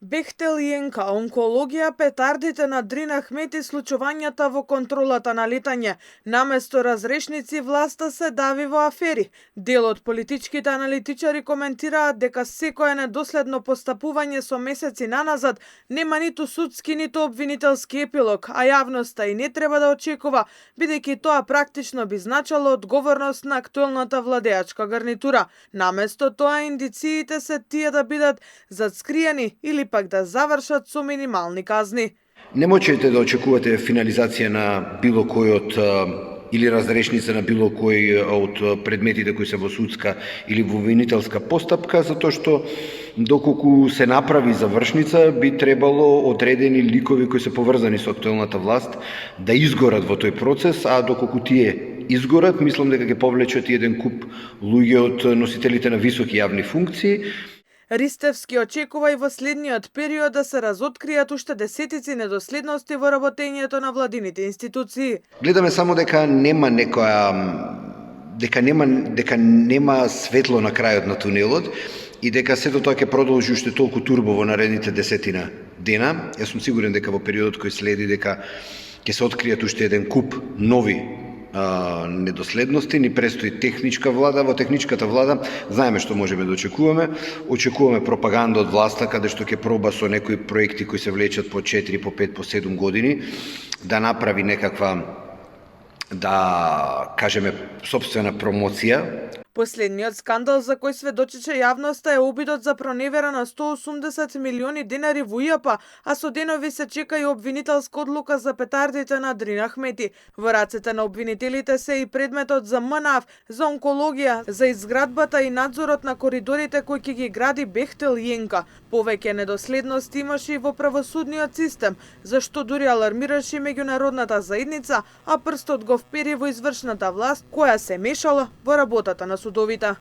Бехтел Јенка, онкологија, петардите на Дрина Ахмети, случувањата во контролата на летање. Наместо разрешници, власта се дави во афери. Дел од политичките аналитичари коментираат дека секое недоследно постапување со месеци наназад нема ниту судски, ниту обвинителски епилог, а јавноста и не треба да очекува, бидејќи тоа практично би значало одговорност на актуелната владеачка гарнитура. Наместо тоа, индициите се тие да бидат зацкриени или пак да завршат со минимални казни. Не можете да очекувате финализација на било кој од или разрешница на било кој од предметите кои се во судска или во обвинителска постапка, затоа што доколку се направи завршница, би требало одредени ликови кои се поврзани со актуелната власт да изгорат во тој процес, а доколку тие изгорат, мислам дека ќе повлечат и еден куп луѓе од носителите на високи јавни функции. Ристевски очекува и во следниот период да се разоткријат уште десетици недоследности во работењето на владините институции. Гледаме само дека нема нема светло на крајот на тунелот и дека сето тоа ќе продолжи уште толку турбо во наредните десетина дена. Јас сум сигурен дека во периодот кој следи дека ќе се откријат уште еден куп нови недоследности. Ни престои техничка влада. Во техничката влада знаеме што можеме да очекуваме. Очекуваме пропаганда од власта, каде што ќе проба со некои проекти кои се влечат по 4, по 5, по 7 години, да направи некаква, да кажеме, собствена промоција. Последниот скандал за кој сведочеше јавноста е обидот за проневера на 180 милиони денари во ИАП, а со денови се чека и обвинителска одлука за петардите на Дрина Ахмети. Во рацете на обвинителите се и предметот за МНАФ, за онкологија, за изградбата и надзорот на коридорите кои ќе ги гради Бехтел Јенка. Повеќе недоследности имаше и во правосудниот систем, зашто дури алармираше меѓународната заедница, а прстот го впери во извршната власт која се мешала во работата на судовите.